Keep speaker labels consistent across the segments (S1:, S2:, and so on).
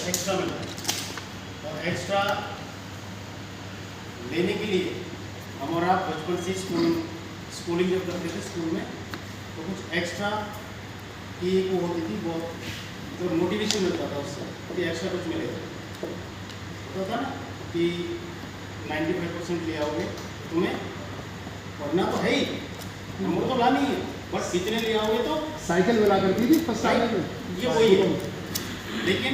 S1: Extra मिलता है। और एक्स्ट्रा लेने के लिए हम और आप बचपन से स्कूलिंग जब करते थे स्कूल में, तो कुछ एक्स्ट्रा की एक वो होती थी, बहुत जो मोटिवेशन मिलता था उससे कि एक्स्ट्रा कुछ मिलेगा। होता था ना कि 95% ले आओगे, तुम्हें पढ़ना तो है ही, नंबर तो लानी है, बट कितने ले आओगे तो
S2: साइकिल मिला करती थी फर्स्ट टाइम में।
S1: ये वही है। लेकिन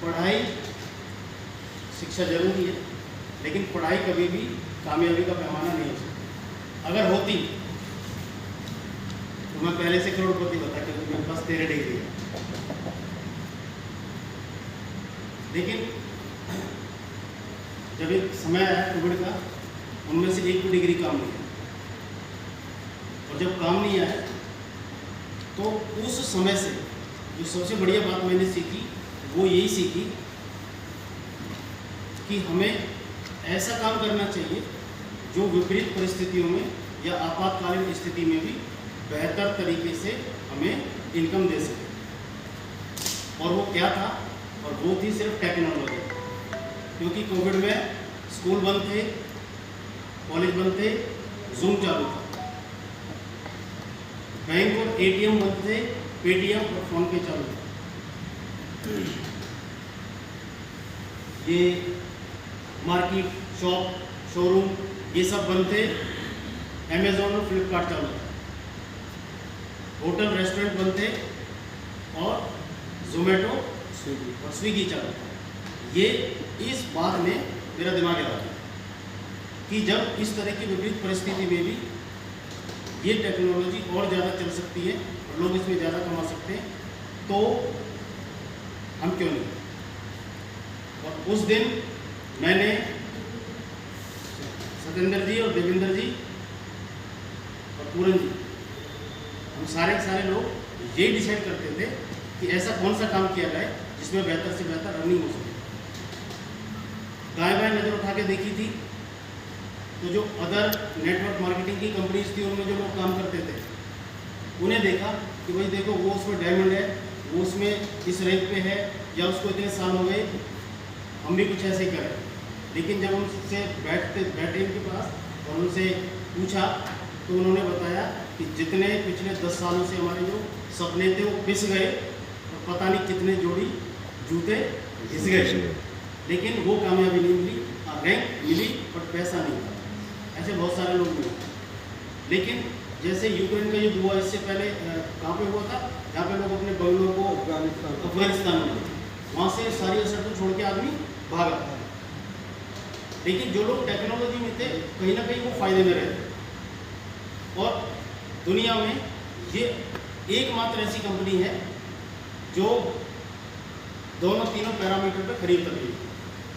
S1: पढ़ाई शिक्षा जरूरी है, लेकिन पढ़ाई कभी भी कामयाबी का पैमाना नहीं हो सकता। अगर होती तो मैं पहले से करोड़पति होता, क्योंकि मेरे पास 13 डिग्री है। लेकिन जब एक समय आया कोविड का, उनमें से एक भी डिग्री काम नहीं है। और जब काम नहीं आया तो उस समय से जो सबसे बढ़िया बात मैंने सीखी वो यही सीखी कि हमें ऐसा काम करना चाहिए जो विपरीत परिस्थितियों में या आपातकालीन स्थिति में भी बेहतर तरीके से हमें इनकम दे सके। और वो क्या था? और वो थी सिर्फ टेक्नोलॉजी। क्योंकि कोविड में स्कूल बंद थे, कॉलेज बंद थे, जूम चालू था, बैंक और एटीएम बंद थे, पेटीएम और फोन पे चालू था। ये मार्केट, शॉप, शोरूम ये सब बंद थे, अमेजोन और फ्लिपकार्ट चालू था, होटल रेस्टोरेंट बंद थे, और जोमेटो और स्विगी चालू था। ये इस बात ने मेरा दिमाग हिला दिया कि जब इस तरह की विपरीत परिस्थिति में भी ये टेक्नोलॉजी और ज़्यादा चल सकती है और लोग इसमें ज़्यादा कमा सकते हैं, तो हम क्यों नहीं। और उस दिन मैंने सत्येंद्र जी और देवेंद्र जी और पूरन जी, हम सारे के सारे लोग ये डिसाइड करते थे कि ऐसा कौन सा काम किया जाए जिसमें बेहतर से बेहतर अर्निंग हो सके। दाएं बाएं नज़र उठा के देखी थी तो जो अदर नेटवर्क मार्केटिंग की कंपनीज थी उनमें जो लोग काम करते थे, उन्हें देखा कि भाई देखो वो उसमें डायमंड है, वो उसमें इस रैंक पे है, या उसको इतने साल हो गए, हम भी कुछ ऐसे करें। लेकिन जब उनसे बैठे उनके पास और उनसे पूछा तो उन्होंने बताया कि जितने पिछले 10 सालों से हमारे जो सपने थे वो पिस गए, और पता नहीं कितने जोड़ी जूते घिस गए, लेकिन वो कामयाबी नहीं मिली, रैंक मिली बट पैसा नहीं था। ऐसे बहुत सारे लोग मिले। लेकिन जैसे यूक्रेन का युद्ध हुआ, इससे पहले कहाँ पे हुआ था, जहाँ पे लोग अपने बंगलों को अफगानिस्तान में, वहाँ से सारी असर को छोड़ के आदमी भागा। लेकिन जो लोग टेक्नोलॉजी में थे कहीं ना कहीं वो फायदे में रहे। और दुनिया में ये एकमात्र ऐसी कंपनी है जो दोनों तीनों पैरामीटर पे खरीद कर रही है।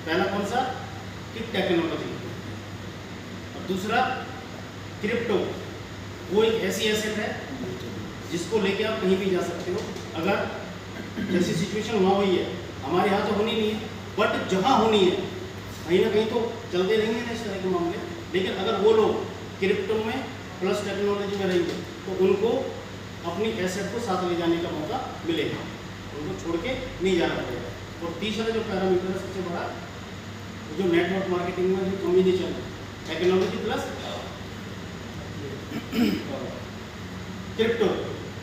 S1: पहला कौन सा? कि टेक्नोलॉजी, और दूसरा क्रिप्टो। वो एक ऐसी एसेट है जिसको लेके आप कहीं भी जा सकते हो। अगर जैसी सिचुएशन वहाँ हुई है, हमारे यहाँ तो होनी नहीं है, बट जहाँ होनी है कहीं ना कहीं तो चलते रहेंगे ना इस तरह के मामले। लेकिन अगर वो लोग क्रिप्टो में प्लस टेक्नोलॉजी में रहेंगे तो उनको अपनी एसेट को साथ ले जाने का मौका मिलेगा, उनको छोड़ के नहीं जाना पड़ेगा। और तीसरा जो पैरामीटर है सबसे बड़ा, जो नेटवर्क मार्केटिंग में जो कॉम्बिनेशन है टेक्नोलॉजी प्लस क्रिप्टो,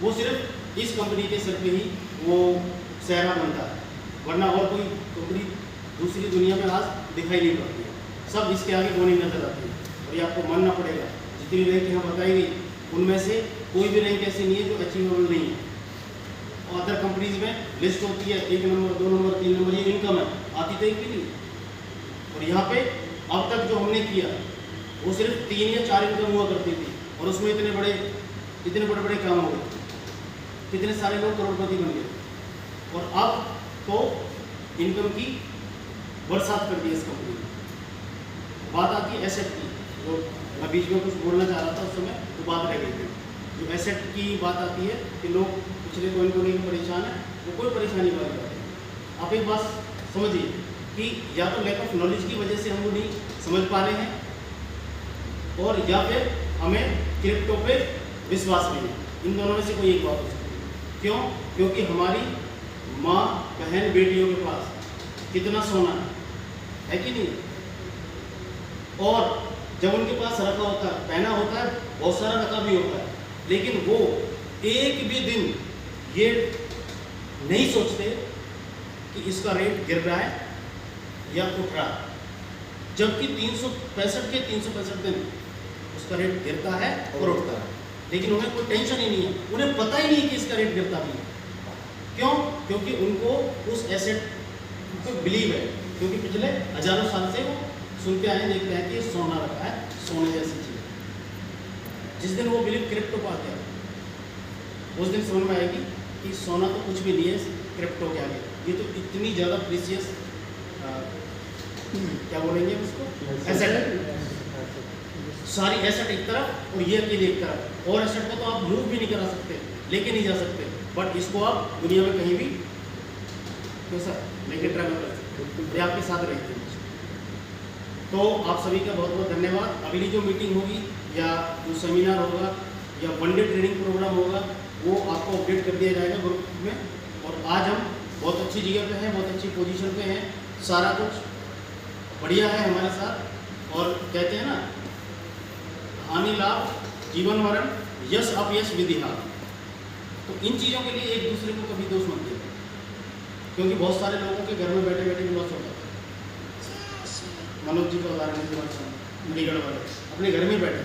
S1: वो सिर्फ इस कंपनी के सिर पे ही वो सहरा बनता है, वरना और कोई कंपनी दूसरी दुनिया में आज दिखाई नहीं पड़ती है। सब इसके आगे होनी नजर आती है। और ये आपको मानना पड़ेगा, जितनी रैंक यहाँ बताई गई उनमें से कोई भी रैंक ऐसी नहीं है जो अचीवेबल नहीं है। और अदर कंपनीज में लिस्ट होती है 1 नंबर, 2 नंबर, 3 नंबर, ये इनकम है, आती तो एक भी नहीं। और यहाँ पे अब तक जो हमने किया वो सिर्फ 3 या 4 इनकम हुआ करती थी, और उसमें इतने बड़े बड़े काम हो गए, कितने सारे लोग करोड़पति बन गए। और अब तो इनकम की बरसात कर दी इस कंपनी ने। बात आती है एसेट की, जो मैं बीच में कुछ बोलना चाह रहा था उस समय तो बात रह गई थी। जो एसेट की बात आती है कि लोग पिछले कोई को लेकर परेशान है, वो कोई परेशानी वाली बात है। आप एक बात समझिए कि या तो लैक ऑफ नॉलेज की वजह से हम वो नहीं समझ पा रहे हैं, और या फिर हमें क्रिप्टो पे विश्वास नहीं है। इन दोनों में से कोई एक बात हो सकती है। क्यों? क्योंकि हमारी माँ बहन बेटियों के पास कितना सोना है कि नहीं? और जब उनके पास रखा होता है, पहना होता है, बहुत सारा रखा भी होता है, लेकिन वो एक भी दिन ये नहीं सोचते कि इसका रेट गिर रहा है या उठ रहा है, जबकि 365 के 365 दिन उसका रेट गिरता है और उठता है, लेकिन उन्हें कोई टेंशन ही नहीं है, उन्हें पता ही नहीं कि इसका रेट गिरता भी है। क्यों? क्योंकि उनको उस एसेट पर बिलीव है, क्योंकि पिछले हजारों साल से वो सुनते आए, देखते हैं कि ये सोना रखा है, सोने जैसी चीज। जिस दिन वो बिलीव क्रिप्टो को आते हैं, उस दिन समझ में आएगी कि सोना तो कुछ भी नहीं है क्रिप्टो के आगे। ये तो इतनी ज़्यादा प्रीसियस क्या बोलेंगे उसको, एसेट है। सारी एसेट एक तरफ और ये अकेले एक तरफ, और एसेट को तो आप मूव भी नहीं करा सकते, लेके नहीं जा सकते, बट इसको आप दुनिया में कहीं भी कैसा लेके ट्रैवल कर सकते, ये आपके साथ रहते हैं। तो आप सभी का बहुत बहुत धन्यवाद। अगली जो मीटिंग होगी या जो सेमिनार होगा या वन डे ट्रेनिंग प्रोग्राम होगा, वो आपको अपडेट कर दिया जाएगा ग्रुप में। और आज हम बहुत अच्छी जगह पे हैं, बहुत अच्छी पोजीशन पे हैं, सारा कुछ बढ़िया है हमारे साथ। और कहते हैं ना, हानि लाभ जीवन मरण यश अपयश विधि हार। तो इन चीज़ों के लिए एक दूसरे को कभी दोष मत दें, क्योंकि बहुत सारे लोगों के घर में बैठे बैठे लॉस होता है। मनोज जी का उदाहरण है, चंडीगढ़ वाले अपने घर में बैठे